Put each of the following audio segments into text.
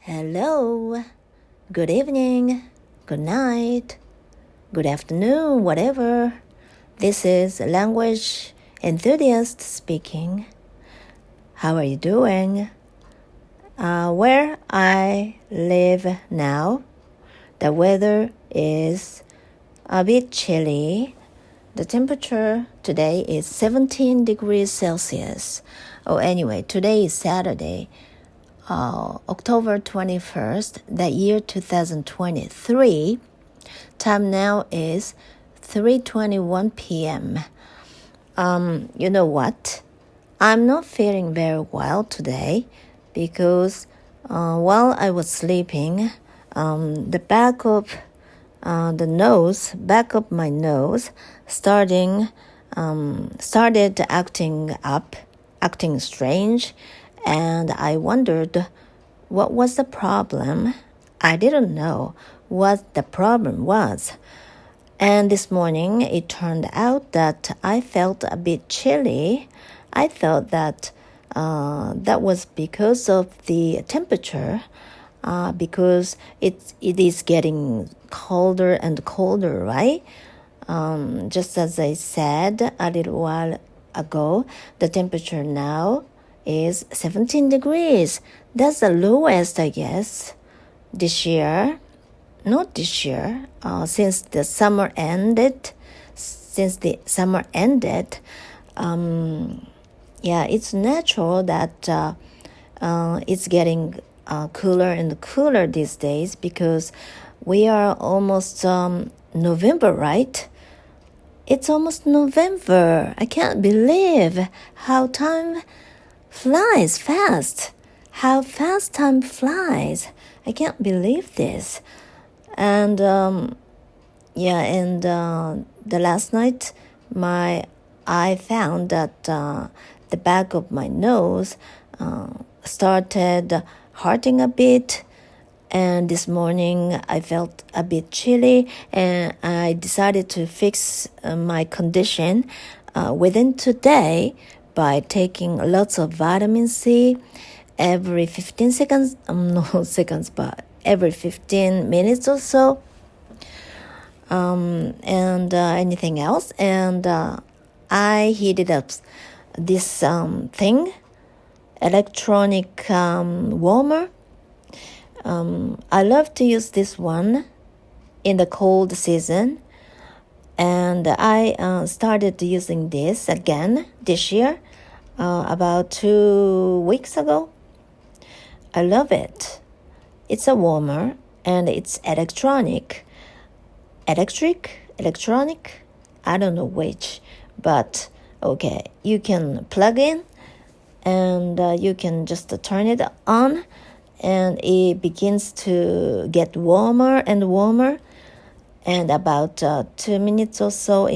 Hello, good evening, good night, good afternoon, whatever. This is Language-Enthusiast speaking. How are you doing? Where I live now, the weather is a bit chilly. The temperature today is 17 degrees Celsius. Anyway, today is Saturday. October 21st, the year 2023. Time now is 3:21 p.m. You know what? I'm not feeling very well today because while I was sleeping, the back of my nose started acting strange. And I wondered what was the problem. I didn't know what the problem was. And this morning it turned out that I felt a bit chilly. I thought that that was because of the temperature, because it is getting colder and colder, right? Just as I said a little while ago, the temperature now is 17 degrees. That's the lowest, I guess, this year. Not this year, since the summer ended. It's natural that it's getting cooler and cooler these days because we are almost November, right? It's almost November. I can't believe how time flies fast. How fast time flies. I can't believe this. And the last night I found that the back of my nose started hurting a bit. And this morning I felt a bit chilly, and I decided to fix my condition within today by taking lots of vitamin C every 15 seconds, but every 15 minutes or so, and anything else. And I heated up this thing, electronic warmer. I love to use this one in the cold season, and I started using this again this year, about 2 weeks ago. I love it. It's a warmer and it's electronic, I don't know which, but okay, you can plug in and you can just turn it on, and it begins to get warmer and warmer. And about 2 minutes or so,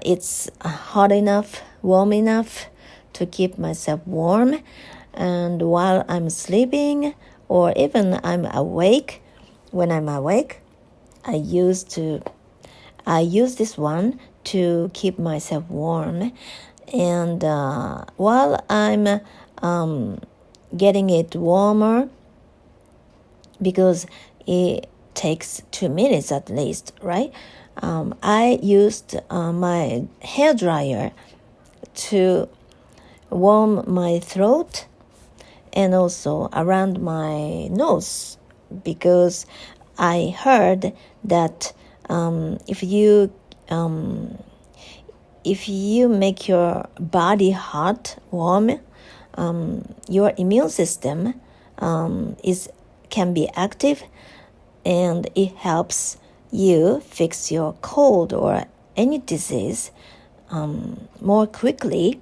it's hot enough, warm enough to keep myself warm. And while I'm sleeping, or even when I'm awake, I use this one to keep myself warm. And while I'm getting it warmer, because it takes 2 minutes at least, right? I used my hairdryer to warm my throat and also around my nose, because I heard that if you make your body hot, warm, your immune system can be active, and it helps you fix your cold or any disease more quickly.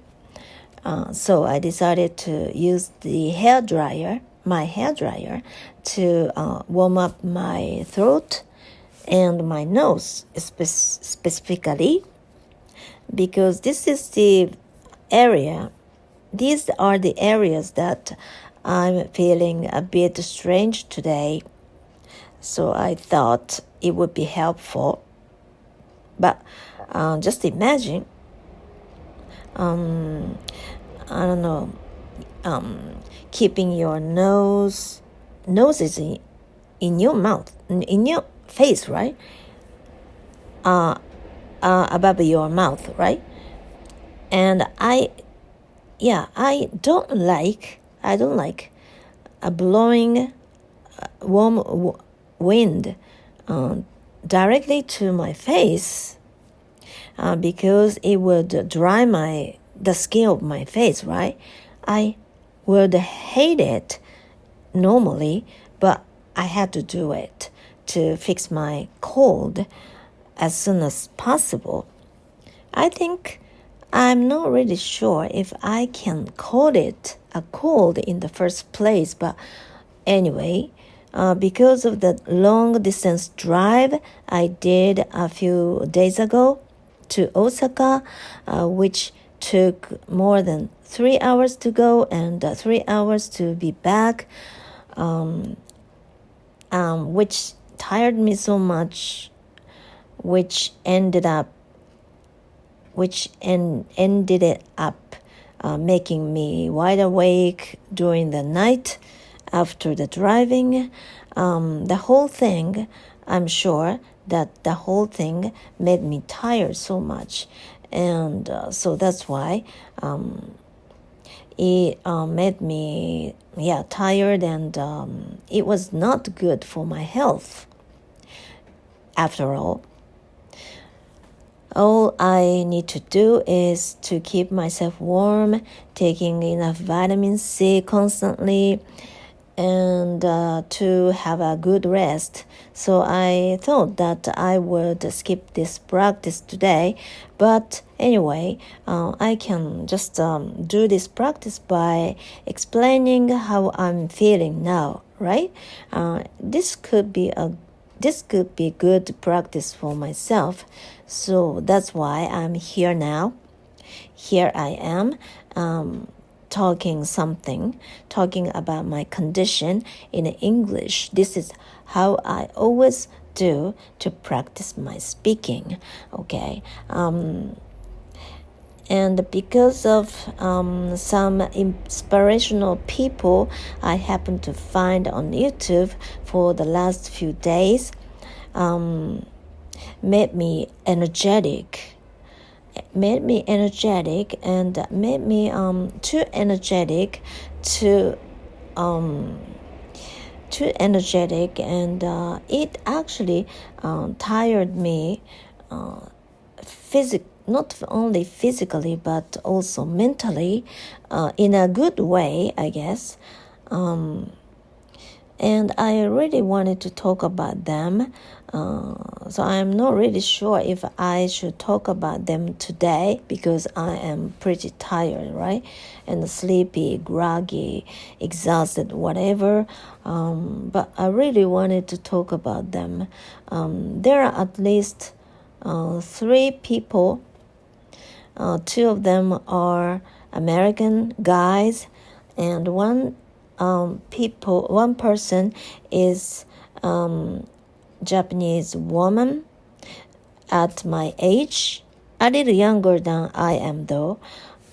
So I decided to use my hairdryer, to warm up my throat and my nose specifically, because these are the areas that I'm feeling a bit strange today. So I thought it would be helpful. But just imagine, I don't know, keeping your nose is in your mouth, in your face, right? Above your mouth, right? And I don't like blowing warm wind directly to my face, because it would dry the skin of my face, right? I would hate it normally, but I had to do it to fix my cold as soon as possible. I think I'm not really sure if I can call it a cold in the first place, but anyway, because of the long distance drive I did a few days ago to Osaka, which took more than 3 hours to go and 3 hours to be back, which tired me so much, which ended it up making me wide awake during the night after the driving. The whole thing, I'm sure that the whole thing made me tired so much, and so that's why it made me tired, and it was not good for my health. After all I need to do is to keep myself warm, taking enough vitamin C constantly, and to have a good rest. So I thought that I would skip this practice today, but anyway, I can just do this practice by explaining how I'm feeling now, right? This could be good practice for myself. So that's why I'm here now. Here I am, talking about my condition in English. This is how I always do to practice my speaking, okay? And because of some inspirational people I happened to find on YouTube for the last few days, made me energetic and made me too energetic, and it actually tired me not only physically but also mentally, in a good way, I guess. And I really wanted to talk about them. So I'm not really sure if I should talk about them today, because I am pretty tired, right? And sleepy, groggy, exhausted, whatever. But I really wanted to talk about them. There are at least 3 people. 2 of them are American guys, and one person is Japanese woman at my age, a little younger than I am though,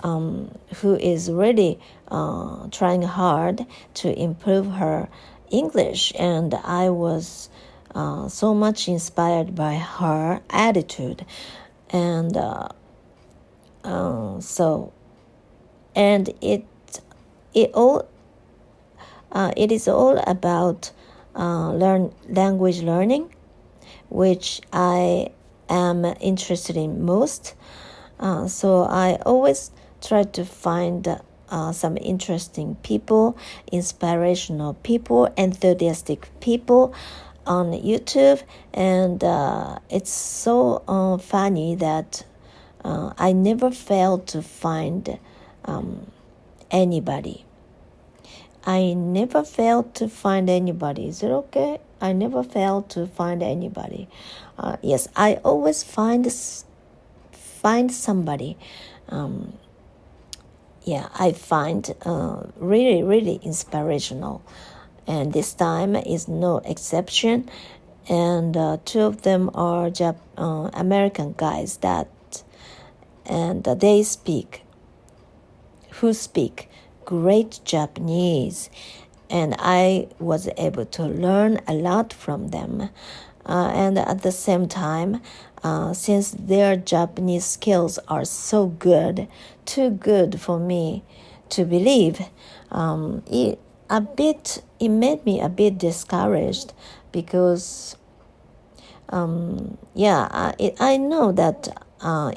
who is really trying hard to improve her English, and I was so much inspired by her attitude, and it is all about language learning, which I am interested in most. So I always try to find some interesting people, inspirational people, enthusiastic people on YouTube, and it's so funny that I never fail to find anybody. I never failed to find anybody. Is it okay? I never failed to find anybody. Yes, I always find somebody. I find really, really inspirational. And this time is no exception. And 2 of them are American guys they speak great Japanese, and I was able to learn a lot from them. And at the same time, since their Japanese skills are so good, too good for me to believe, it made me a bit discouraged because I know that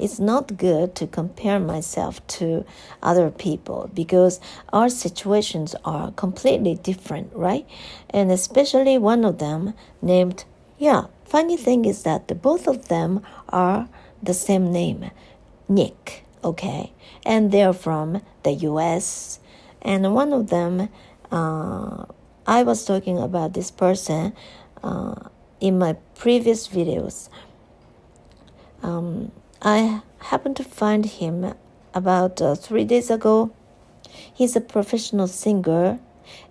it's not good to compare myself to other people because our situations are completely different, right? And especially one of them named, funny thing is that both of them are the same name, Nick, okay? And they're from the US. And one of them, I was talking about this person in my previous videos. I happened to find him about 3 days ago. He's a professional singer,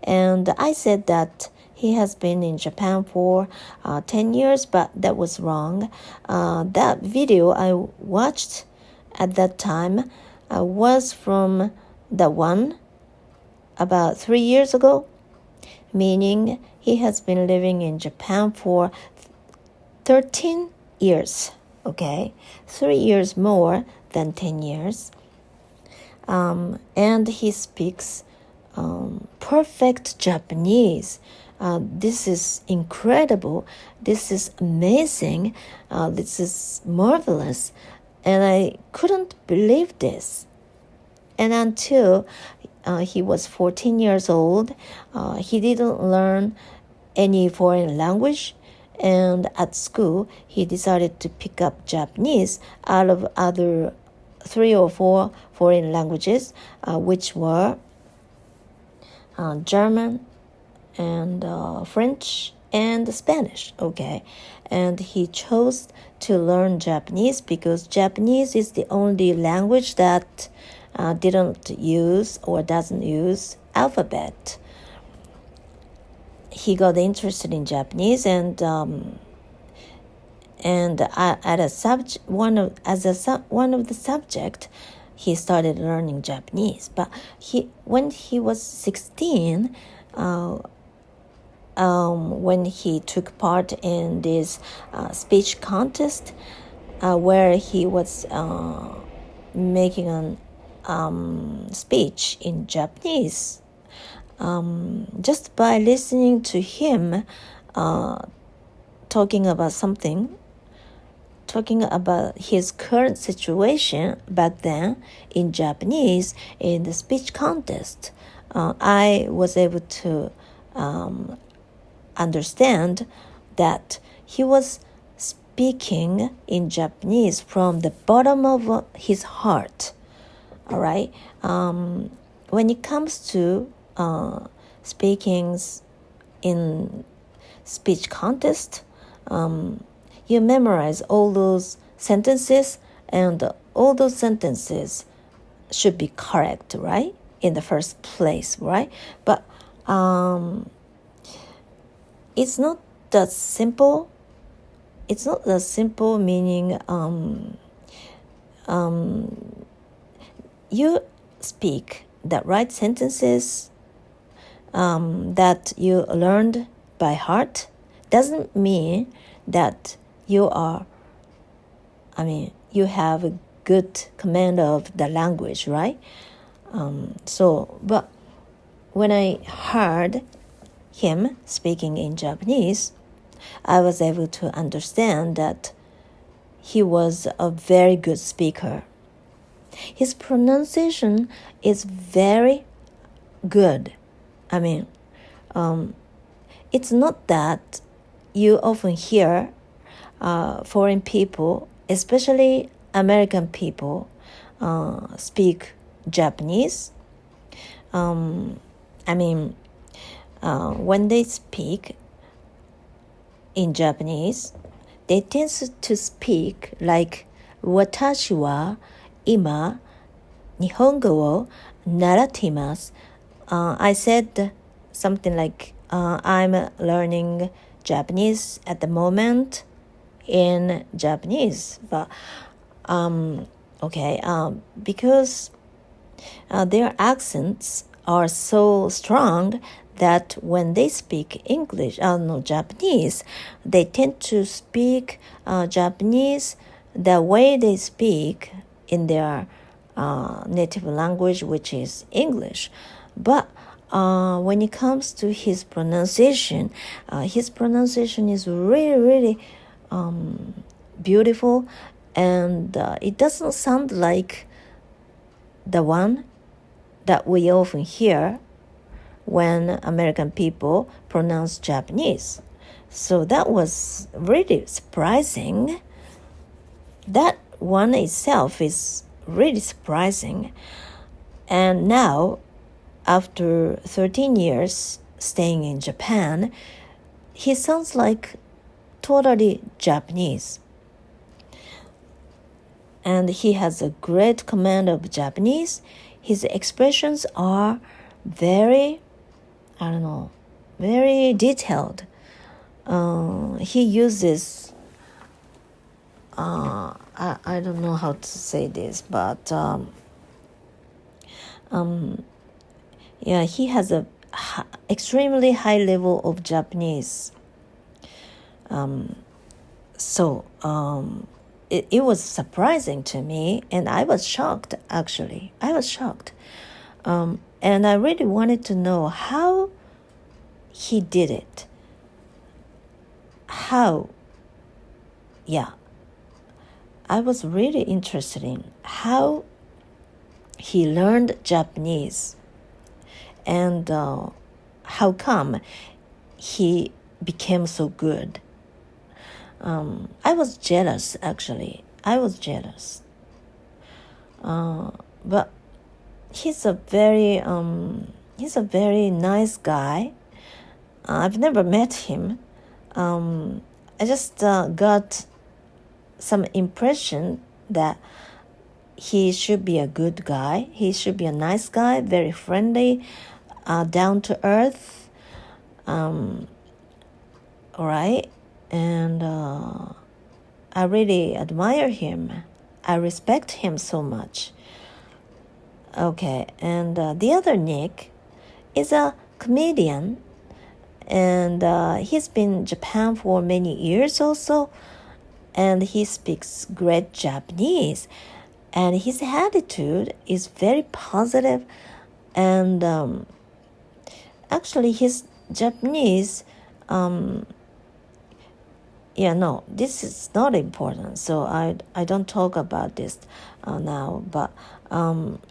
and I said that he has been in Japan for 10 years, but that was wrong. That video I watched at that time was from the one about 3 years ago, meaning he has been living in Japan for 13 years, okay? 3 years more than 10 years. And he speaks perfect Japanese. This is incredible. This is amazing. This is marvelous. And I couldn't believe this. And until he was 14 years old, he didn't learn any foreign language. And at school, he decided to pick up Japanese out of other 3 or 4 foreign languages, which were German and French and Spanish, okay? And he chose to learn Japanese because Japanese is the only language that didn't use or doesn't use alphabet. He got interested in Japanese, and as one of the subject, he started learning Japanese. But when he was 16, when he took part in this speech contest, where he was making an speech in Japanese. Just by listening to him talking about his current situation back then in Japanese in the speech contest, I was able to understand that he was speaking in Japanese from the bottom of his heart. All right. When it comes to speaking in speech contest, you memorize all those sentences, and all those sentences should be correct, right? In the first place, right? But it's not that simple. It's not that simple, meaning you speak the right sentences that you learned by heart doesn't mean that you have a good command of the language, right? But when I heard him speaking in Japanese, I was able to understand that he was a very good speaker. His pronunciation is very good. It's not that you often hear foreign people, especially American people, speak Japanese. When they speak in Japanese, they tend to speak like 私は今日本語を習っています。I said something like I'm learning Japanese at the moment in Japanese, but because their accents are so strong that when they speak Japanese, they tend to speak Japanese the way they speak in their native language, which is English. But when it comes to his pronunciation is really, really beautiful, and it doesn't sound like the one that we often hear when American people pronounce Japanese. So that was really surprising. That one itself is really surprising. And now, after 13 years staying in Japan, he sounds like totally Japanese. And he has a great command of Japanese. His expressions are very detailed. He uses, I don't know how to say this, but he has a extremely high level of Japanese. It was surprising to me, and I was shocked, actually. I was shocked. And I really wanted to know how he did it. I was really interested in how he learned Japanese, and how come he became so good. I was jealous, actually. I was jealous. But he's a very nice guy. I've never met him. I just got some impression that he should be a good guy. He should be a nice guy, very friendly, down to earth. All right. And I really admire him. I respect him so much. Okay, and the other Nick is a comedian, and he's been in Japan for many years also, and he speaks great Japanese, and his attitude is very positive, and actually his Japanese, this is not important, so I don't talk about this now, but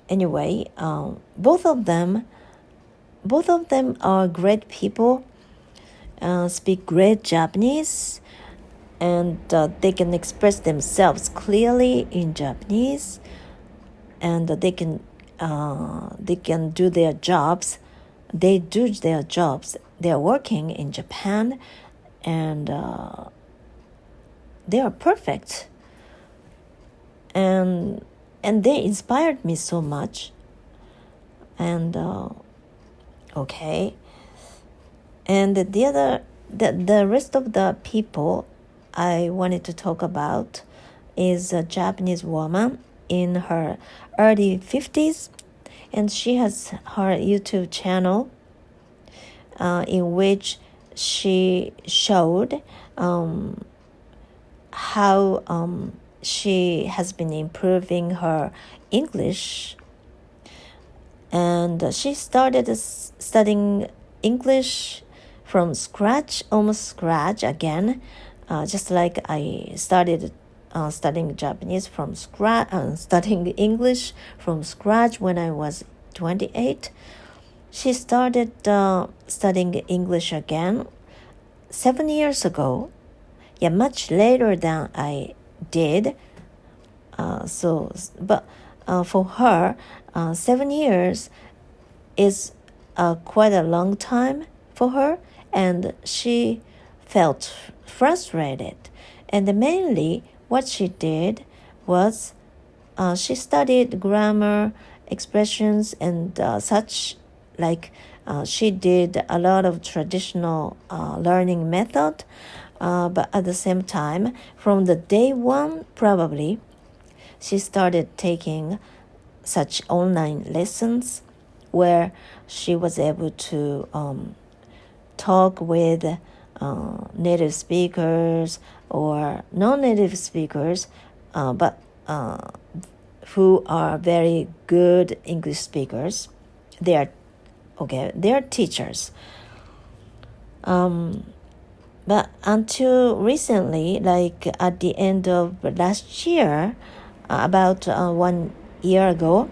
anyway, both of them are great people, speak great Japanese, and they can express themselves clearly in Japanese, and they can do their jobs. They do their jobs. They are working in Japan, and they are perfect. And they inspired me so much. And okay. And the rest of the people I wanted to talk about is a Japanese woman in her early 50s, and she has her YouTube channel in which she showed how she has been improving her English, and she started studying English from scratch, almost scratch again, just like I started studying Japanese from scratch, studying English from scratch when I was 28. She started studying English again 7 years ago. Yeah, much later than I did. But for her, 7 years is quite a long time for her, and she felt frustrated. And mainly what she did was she studied grammar, expressions, and such, like she did a lot of traditional learning method, but at the same time, from the day one, probably, she started taking such online lessons where she was able to talk with native speakers or non-native speakers, but who are very good English speakers. They are teachers. But until recently, like at the end of last year, about 1 year ago,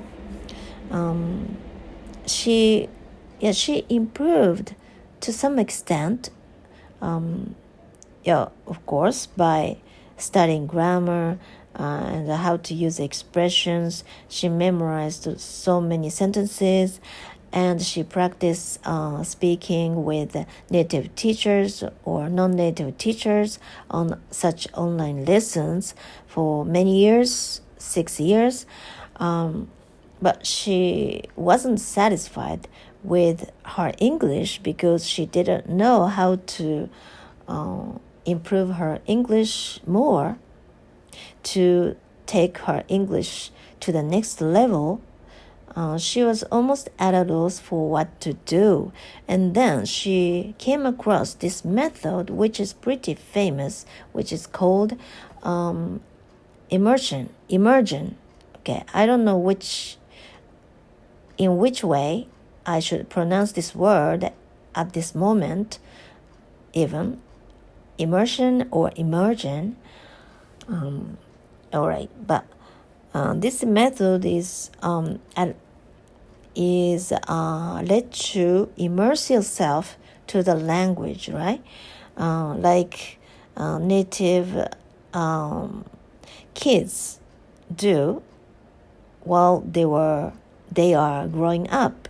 she improved to some extent. Of course, by studying grammar and how to use expressions. She memorized so many sentences, and she practiced speaking with native teachers or non-native teachers on such online lessons for many years, 6 years. But she wasn't satisfied with her English because she didn't know how to improve her English more, to take her English to the next level. She was almost at a loss for what to do. And then she came across this method, which is pretty famous, which is called immersion. Okay, I don't know in which way I should pronounce this word at this moment, even immersion or immersion. All right, but this method is let you immerse yourself to the language, right? Like native kids do while they are growing up.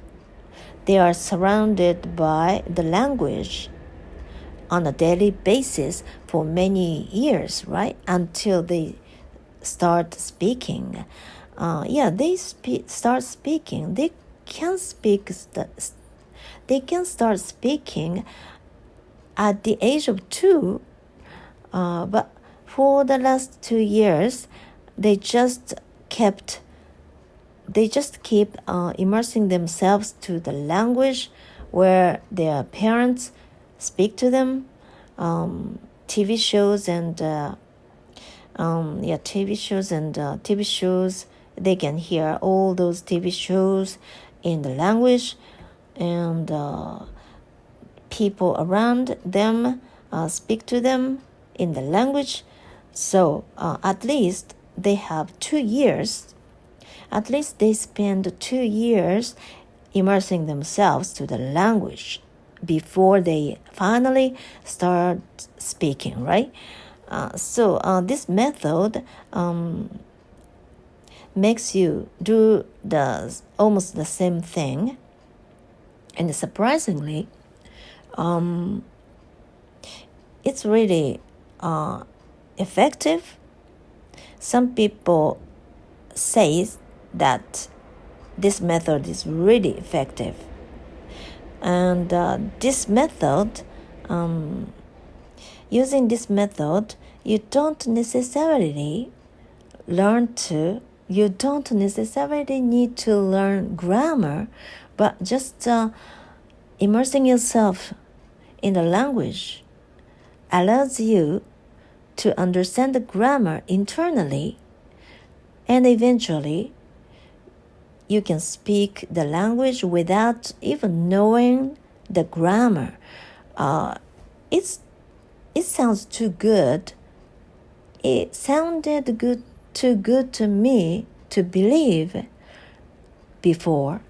They are surrounded by the language on a daily basis for many years, right? Until they start speaking. They start speaking. They can start speaking at the age of 2, but for the last 2 years, they just keep immersing themselves to the language where their parents speak to them. TV shows and TV shows. They can hear all those TV shows in the language, and people around them speak to them in the language. So at least they have 2 years. At least they spend 2 years immersing themselves to the language before they finally start speaking, right? So this method makes you do almost the same thing, and surprisingly, it's really effective. Some people say that this method is really effective, and this method, using this method, you don't necessarily need to learn grammar, but just immersing yourself in the language allows you to understand the grammar internally, and eventually you can speak the language without even knowing the grammar. It sounds too good. It sounded too good to me to believe before.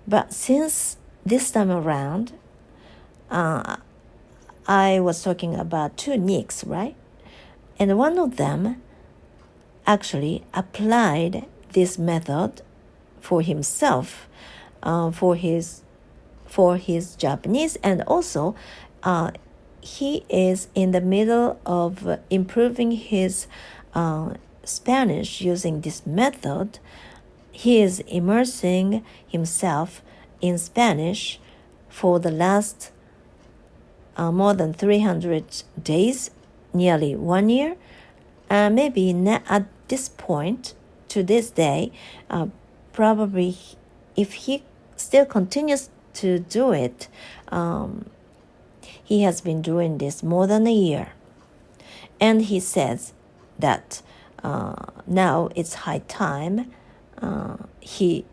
But since this time around, I was talking about 2 Nicks, right? And one of them actually applied this method for himself, for his Japanese, and also he is in the middle of improving his Spanish using this method. He is immersing himself in Spanish for the last more than 300 days, nearly 1 year. Maybe at this point, to this day, probably if he still continues to do it. He has been doing this more than a year. And he says that now it's high time he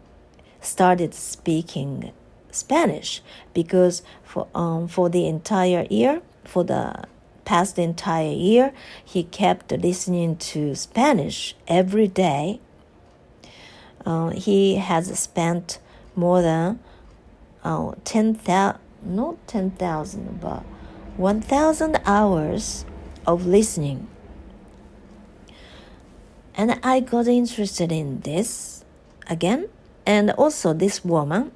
started speaking Spanish, because for the entire year, for the past entire year, he kept listening to Spanish every day. He has spent more than 10,000, not 10,000, but 1,000 hours of listening. And I got interested in this again. And also this woman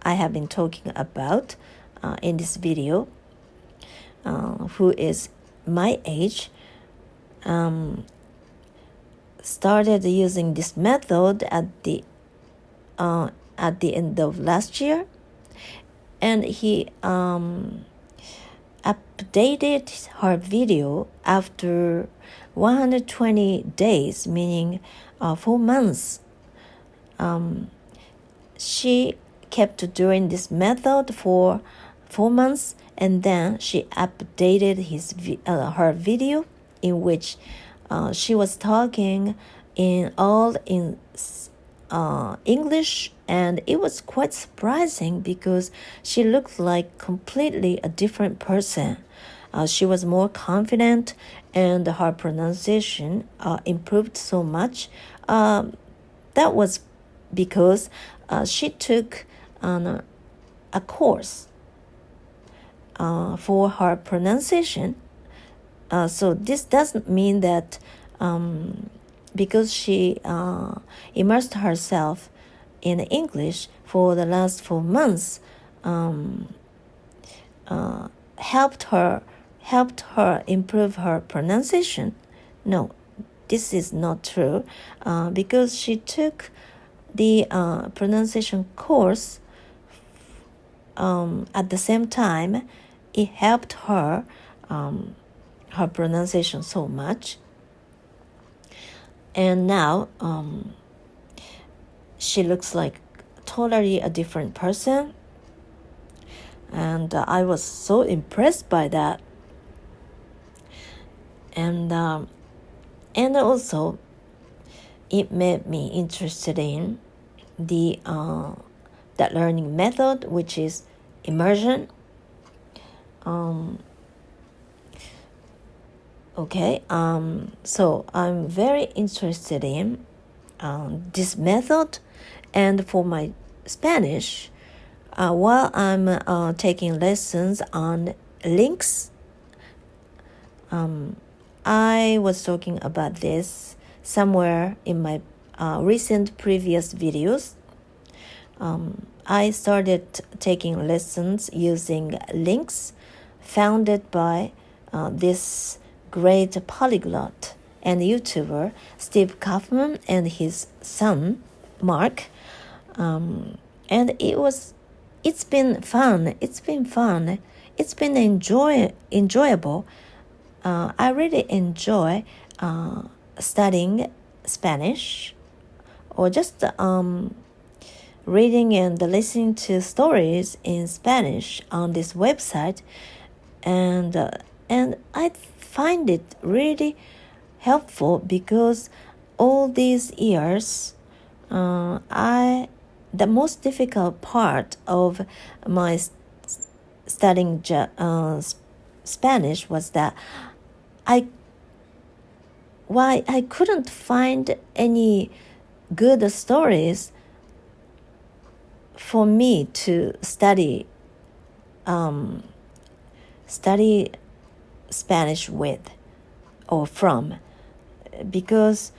I have been talking about in this video, who is my age, started using this method at the end of last year, and he updated her video after 120 days, meaning 4 months. She kept doing this method for 4 months, and then she updated her video, in which she was talking in English, and it was quite surprising because she looked like completely a different person. She was more confident, and her pronunciation improved so much. That was because she took a course for her pronunciation. So this doesn't mean that because she immersed herself in English for the last 4 months, helped her improve her pronunciation. No, this is not true, because she took the pronunciation course at the same time. It helped her pronunciation so much. And now she looks like totally a different person. And I was so impressed by that. And also it made me interested in the that learning method, which is immersion. So I'm very interested in this method. And for my Spanish, while I'm taking lessons on links, I was talking about this somewhere in my recent previous videos. I started taking lessons using links founded by this great polyglot and YouTuber Steve Kaufman and his son Mark, and it's been fun. It's been enjoyable. I really enjoy studying Spanish, or just reading and listening to stories in Spanish on this website, and I find it really helpful, because all these years, the most difficult part of my studying Spanish was that I couldn't find any good stories for me to study Spanish with or from, because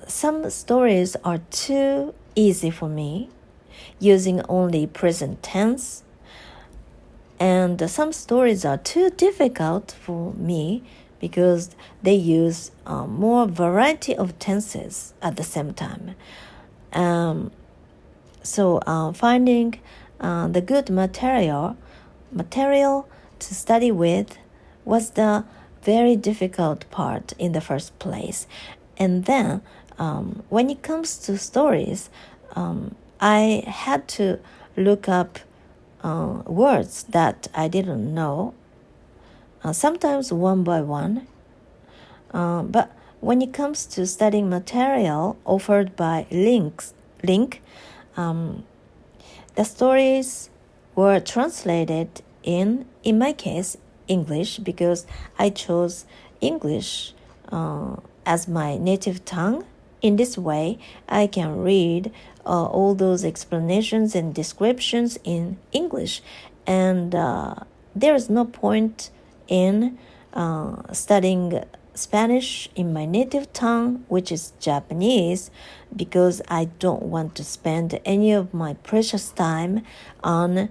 some stories are too easy for me, using only present tense, and some stories are too difficult for me because they use more variety of tenses at the same time. So finding the good material to study with was the very difficult part in the first place. And then when it comes to stories, I had to look up words that I didn't know, sometimes one by one. But when it comes to studying material offered by Link, the stories were translated in my case, English, because I chose English as my native tongue. In this way, I can read all those explanations and descriptions in English, and there is no point in studying Spanish in my native tongue, which is Japanese, because I don't want to spend any of my precious time on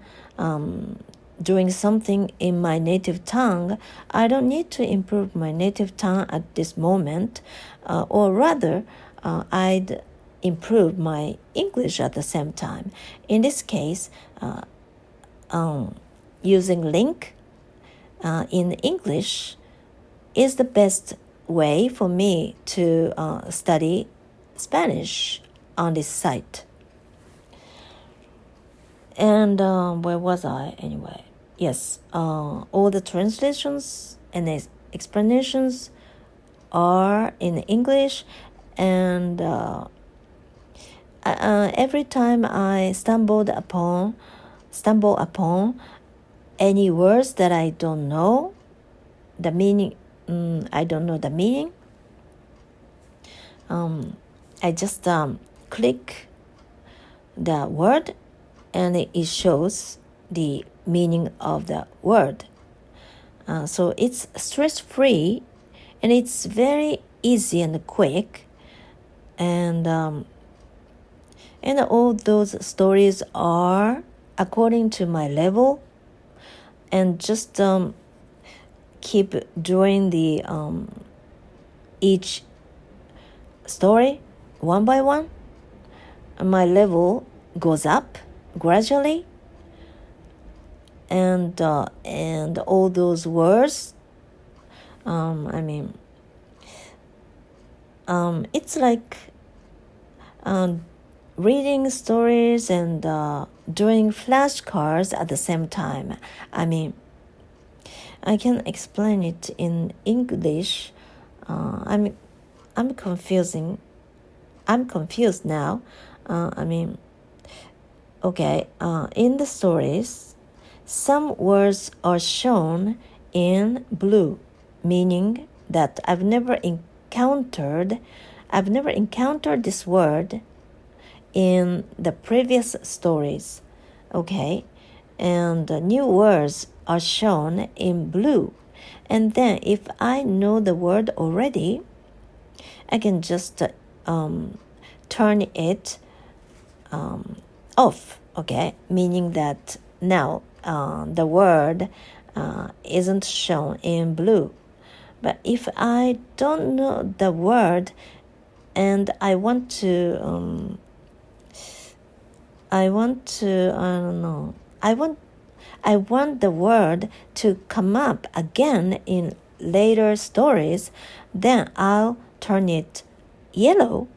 doing something in my native tongue. I don't need to improve my native tongue at this moment, or rather, I'd improve my English at the same time. In this case, using Link in English is the best way for me to study Spanish on this site. And where was I anyway? Yes, all the translations and explanations are in English, and every time I stumble upon any words that I don't know the meaning, I just click the word, and it shows the meaning of the word. So it's stress-free, and it's very easy and quick, and all those stories are according to my level, and just keep doing the each story one by one. My level goes up gradually, and all those words, it's like reading stories and doing flashcards at the same time. I can explain it in English. I'm confused now. Okay. In the stories, some words are shown in blue, meaning that I've never encountered this word in the previous stories. Okay. And new words are shown in blue. And then if I know the word already, I can just turn it off, okay? Meaning that now the word isn't shown in blue. But if I don't know the word and I want the word to come up again in later stories, then I'll turn it yellow,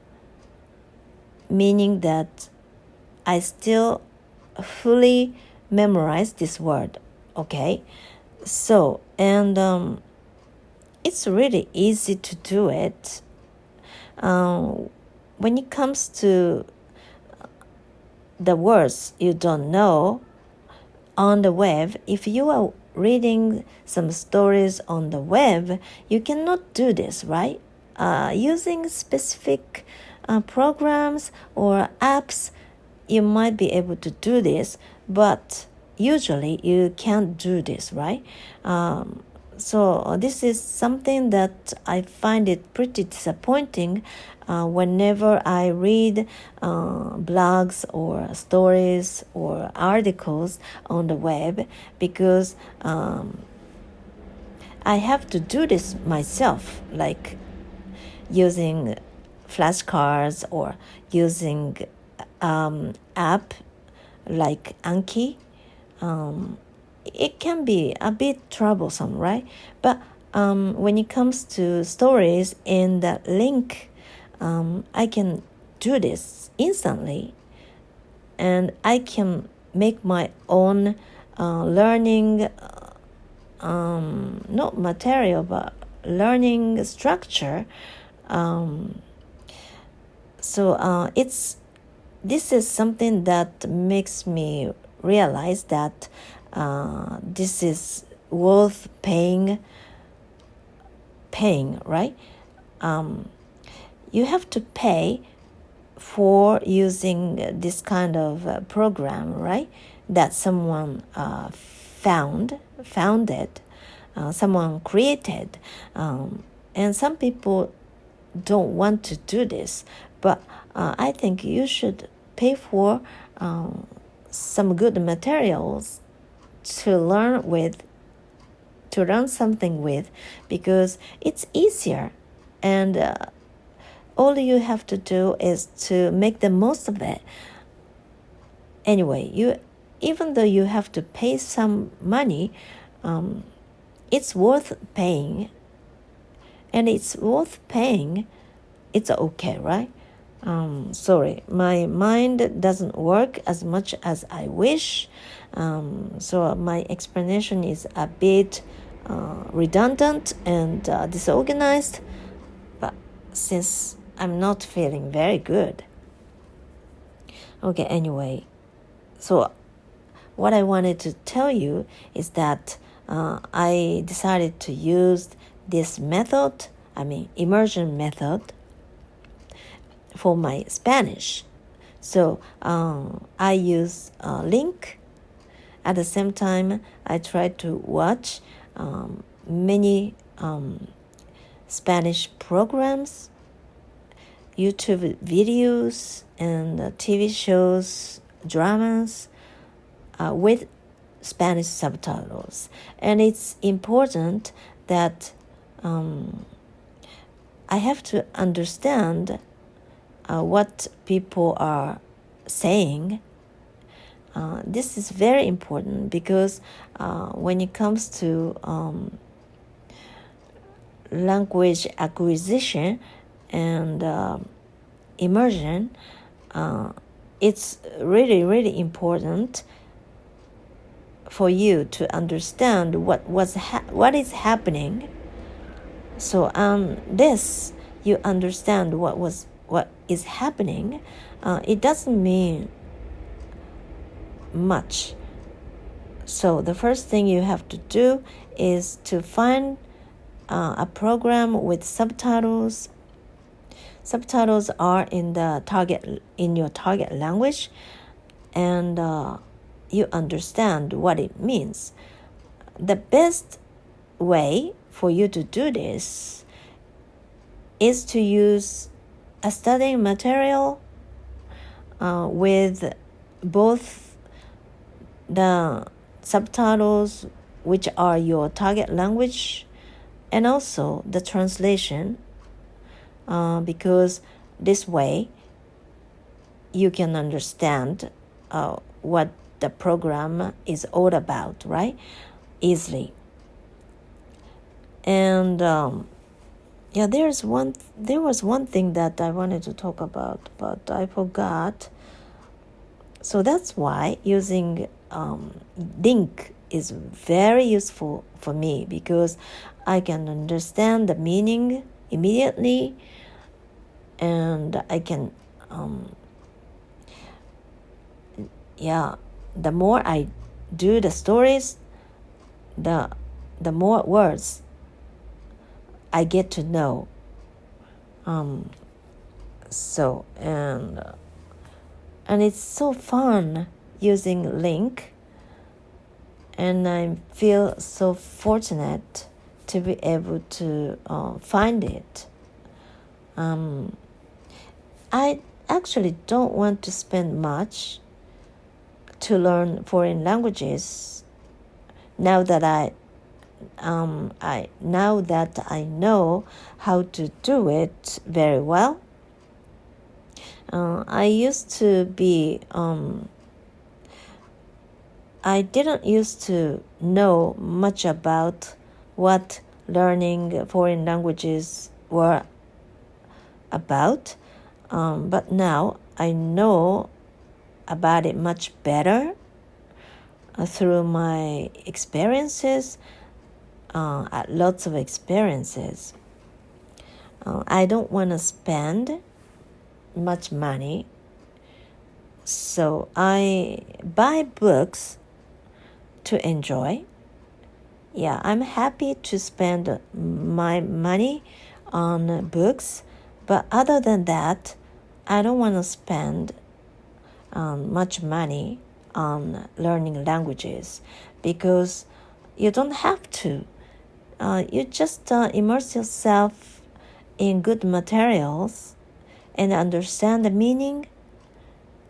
meaning that I still fully memorize this word, okay? So, and it's really easy to do it. When it comes to the words you don't know on the web, if you are reading some stories on the web, you cannot do this, right? Using specific programs or apps, you might be able to do this, but usually you can't do this, right? So this is something that I find it pretty disappointing whenever I read blogs or stories or articles on the web, because I have to do this myself, like using flashcards or using app like Anki. It can be a bit troublesome, right? But when it comes to stories in the link I can do this instantly, and I can make my own learning, not material, but learning structure. So this is something that makes me realize that this is worth paying, right? You have to pay for using this kind of program, right? That someone founded, someone created, and some people don't want to do this, but I think you should pay for some good materials to learn something with, because it's easier, and all you have to do is to make the most of it. Anyway, even though you have to pay some money, it's worth paying, and it's okay, right? Sorry, my mind doesn't work as much as I wish, so my explanation is a bit redundant and disorganized, but since I'm not feeling very good. Okay, anyway, so what I wanted to tell you is that I decided to use this method, immersion method, for my Spanish. So I use a link. At the same time, I try to watch many Spanish programs, YouTube videos, and TV shows, dramas with Spanish subtitles. And it's important that I have to understand what people are saying. This is very important, because when it comes to language acquisition and immersion, it's really, really important for you to understand what is happening. So this, you understand what is happening. It doesn't mean much. So the first thing you have to do is to find a program with subtitles. Subtitles are in your target language, and you understand what it means. The best way for you to do this is to use a studying material with both the subtitles, which are your target language, and also the translation, because this way you can understand what the program is all about, right? Easily. And there was one thing that I wanted to talk about, but I forgot. So that's why using link is very useful for me, because I can understand the meaning immediately, and I can the more I do the stories, the more words I get to know. So and it's so fun using link, and I feel so fortunate to be able to find it. I actually don't want to spend much to learn foreign languages now that I know how to do it very well. I used to be I didn't used to know much about what learning foreign languages were about, but now I know about it much better through my experiences, lots of experiences. I don't want to spend much money, so I buy books to enjoy. Yeah, I'm happy to spend my money on books, but other than that, I don't want to spend much money on learning languages, because you don't have to. You just immerse yourself in good materials and understand the meaning,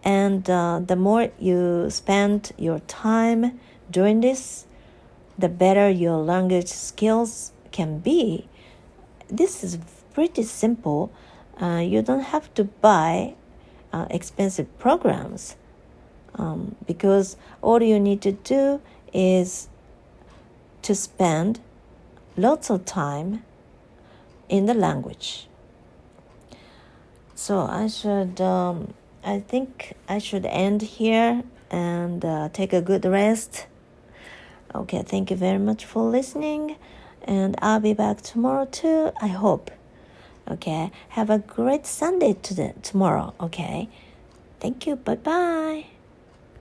and the more you spend your time doing this, the better your language skills can be. This is pretty simple. You don't have to buy expensive programs, because all you need to do is to spend lots of time in the language. So I think I should end here and take a good rest. Okay, thank you very much for listening, and I'll be back tomorrow too, I hope. Okay, have a great Sunday tomorrow, okay? Thank you, bye-bye.